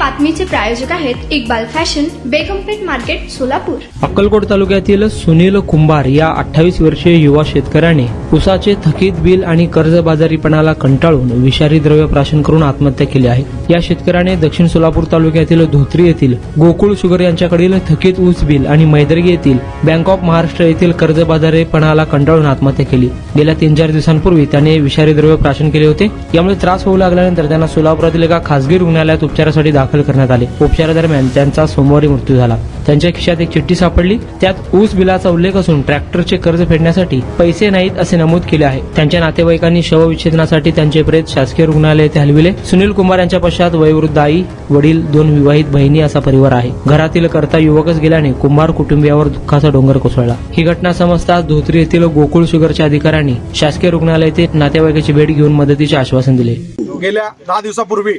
बातमीचे प्रायोजक आहेत Iqbal fashion, बेगमपेठ market, Solapur. Akkalkot तालुक्यातील सुनील कुंभार या 28 वर्षीय युवा शेतकऱ्याने ऊसाचे थकीत बिल आणि कर्जबाजारीपणाला कंटाळून विषारी द्रव्य प्राशन करून आत्महत्या केली आहे। या शेतकऱ्याने दक्षिण सोलापूर तालुक्यातील धोत्री येथील गोकुळ शुगर यांच्याकडील थकीत ऊस बिल आणि मैदर्गी येथील बँक ऑफ महाराष्ट्र येथील कर्जबाजारीपणाला कंटाळून आत्महत्या केली। गेल्या 3-4 दिवसांपूर्वी त्याने विषारी द्रव्य प्राशन केले होते। यामुळे त्रास होऊ लागल्यानंतर त्यांना सोलापुरातील एका खासगी रुग्णालयात उपचारासाठी दाखल करण्यात आले। उपचारादरम्यान त्यांचा सोमवारी मृत्यू झाला। त्यांच्या खिशात एक चिठ्ठी सापडली, त्यात ऊस बिलाचा उल्लेख असून ट्रॅक्टरचे कर्ज फेडण्यासाठी पैसे नाहीत असे नमूद केले आहे। त्यांच्या नातेवाईकांनी शवविच्छेदनासाठी त्यांचे प्रेत शासकीय रुग्णालय येथे हलविले। सुनील कुमार यांच्या पश्चात वयोवृद्ध आई, वडील, 2 विवाहित बहिणी असा परिवार आहे। घरातील कर्ता युवकच गेल्याने कुंभार कुटुंबियावर दुःखाचा डोंगर कोसळला। ही घटना समजताच धोत्री येथील गोकुळ शुगरच्या अधिकाऱ्यांनी शासकीय रुग्णालय येथे नातेवाईकाची भेट घेऊन मदतीचे आश्वासन दिले। गेल्या 10 दिवसापूर्वी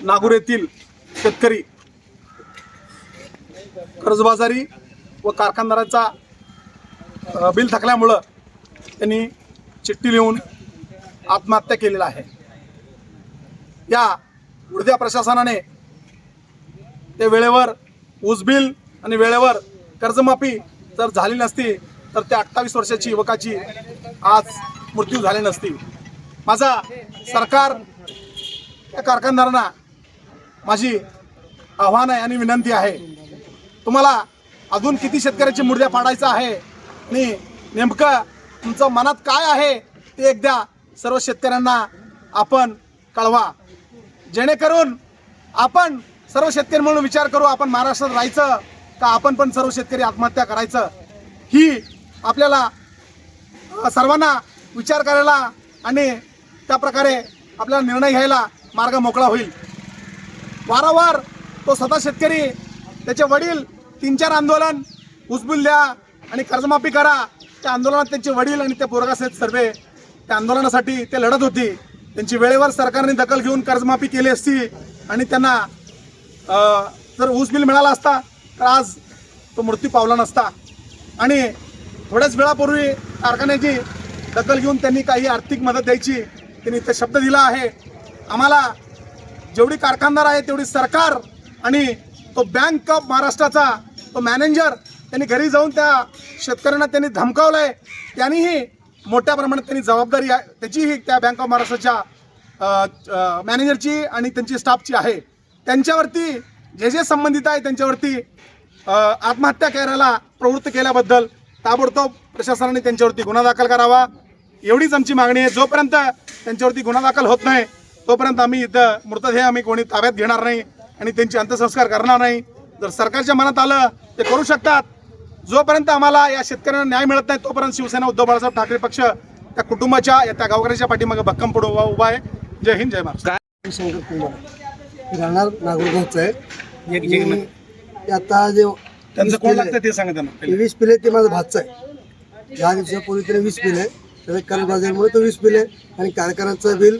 नागूर येथील शेतकरी कर्जबाजारी व कारखानदाराचा बिल थकल्यामुळं त्यांनी चिठ्ठी लिहून आत्महत्या केलेला आहे। या उर्ध्या प्रशासनाने ते वेळेवर ऊस बिल आणि वेळेवर कर्जमाफी जर झाली नसती तर त्या 28 वर्षाची युवकाची आज मृत्यू झाली नसती। माझा सरकार या कारखानदारांना माझी आव्हान आहे आणि विनंती आहे, तुम्हाला अजून किती शेतकऱ्याची मुर्द्या पाडायचं आहे आणि नेमकं तुमचं मनात काय आहे ते एकदा सर्व शेतकऱ्यांना आपण कळवा, जेणेकरून आपण सर्व शेतकरी म्हणून विचार करू आपण महाराष्ट्रात राहायचं का आपण पण सर्व शेतकरी आत्महत्या करायचं, ही आपल्याला सर्वांना विचार करायला आणि त्या प्रकारे आपल्याला निर्णय घ्यायला मार्ग मोकळा होईल। वारंवार तो स्वतः शेतकरी, त्याचे वडील 3-4 आंदोलन, ऊस बिल द्या आणि कर्जमाफी करा, त्या आंदोलनात त्यांचे वडील आणि ते पोरगासहित सर्वे त्या आंदोलनासाठी ते लढत होती। त्यांची वेळेवर सरकारने दखल घेऊन कर्जमाफी केली असती आणि त्यांना जर ऊस बिल मिळाला असता तर आज तो मृत्यू पावला नसता। आणि थोड्याच वेळापूर्वी कारखान्याची दखल घेऊन त्यांनी काही आर्थिक मदत द्यायची त्यांनी ते शब्द दिला आहे। आम्हाला जेवढी कारखानदार आहे तेवढी सरकार आणि तो बँक ऑफ महाराष्ट्राचा तो मॅनेजर त्यांनी घरी जाऊन त्या शेतकऱ्यांना त्यांनी धमकावलंय, त्यांनीही मोठ्या प्रमाणात त्यांनी जबाबदारी त्याचीही त्या बँक ऑफ महाराष्ट्राच्या मॅनेजरची आणि त्यांची स्टाफची आहे। त्यांच्यावरती जे संबंधित आहे त्यांच्यावरती आत्महत्या करायला प्रवृत्त केल्याबद्दल ताबडतोब प्रशासनाने त्यांच्यावरती गुन्हा दाखल करावा, एवढीच आमची मागणी आहे। जोपर्यंत त्यांच्यावरती गुन्हा दाखल होत नाही तोपर्यंत आम्ही इथं मृतदेह आम्ही कोणी ताब्यात घेणार नाही आणि त्यांचे अंत्यसंस्कार करणार नाही। जर सरकारच्या मनात आलं ते करू शकतात, जोपर्यंत आम्हाला या शेतकऱ्यांना न्याय मिळत नाही तोपर्यंत शिवसेना उद्धव बाळासाहेब ठाकरे पक्ष त्या कुटुंबाच्या त्या गावकऱ्याच्या पाठीमागे भक्कम पुढे उभा आहे। जय हिंद, जय महाराष्ट्र। शंकर कुमार राहणार नागपूरगावचं आहे। आता जे त्यांचं कोण लागतं ते सांगा त्यांना। 20 पिले ते माझा भातचा आहे। 10 दिवसापूर्वी त्याने 20 पिले, त्याच्या कर्जबाजारीमुळे तो 20 पिले आणि कारखान्याचं बिल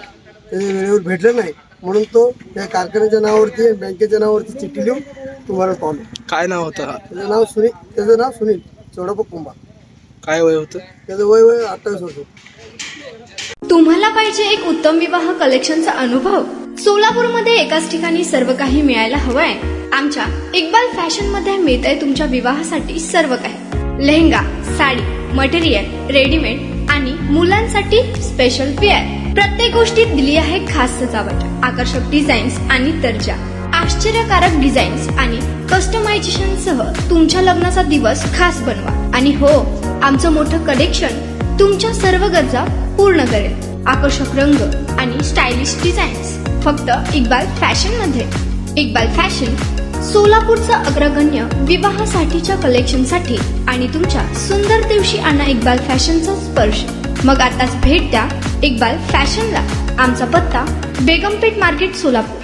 त्याने वेळेवर भेटलं नाही म्हणून तो त्या कारखान्याच्या नावावरती आणि बँकेच्या नावावरती चिठ्ठी लिहून तुम्हाला पावलं। काय नाव होतं? त्याचं नाव सुनील चौडप्पा कुंभार। काय वय होतं त्याचं वय 28 वर्ष। तुम्हाला पाहिजे एक उत्तम विवाह कलेक्शनचा अनुभव? सोलापूरमध्ये एकाच ठिकाणी सर्व काही मिळायला हवंय? आमच्या इक्बाल फॅशन मध्ये मिळतंय तुमच्या विवाहासाठी सर्व काही। लेहंगा, साडी, मटेरियल, रेडीमेड आणि मुलांसाठी स्पेशल वेअर, प्रत्येक गोष्टीत दिली आहे खास सजावट, आकर्षक डिझाईन्स आणि दर्जा, आश्चर्यकारक डिझाईन्स आणि कस्टमायझेशन सह तुमच्या लग्नाचा दिवस खास बनवा। आणि हो, आमचं मोठं कलेक्शन तुमच्या सर्व गरजा पूर्ण करेल। आकर्षक रंग आणि स्टायलिश डिझाईन्स फक्त इक्बाल फॅशन मध्ये। इक्बाल फॅशन सोलापूरचं अग्रगण्य विवाहासाठीच्या कलेक्शनसाठी आणि तुमच्या सुंदर दिवशी आणा इक्बाल फॅशनचा स्पर्श। मग आताच भेट द्या इक्बाल फॅशनला। आमचा पत्ता बेगमपेठ मार्केट, सोलापूर।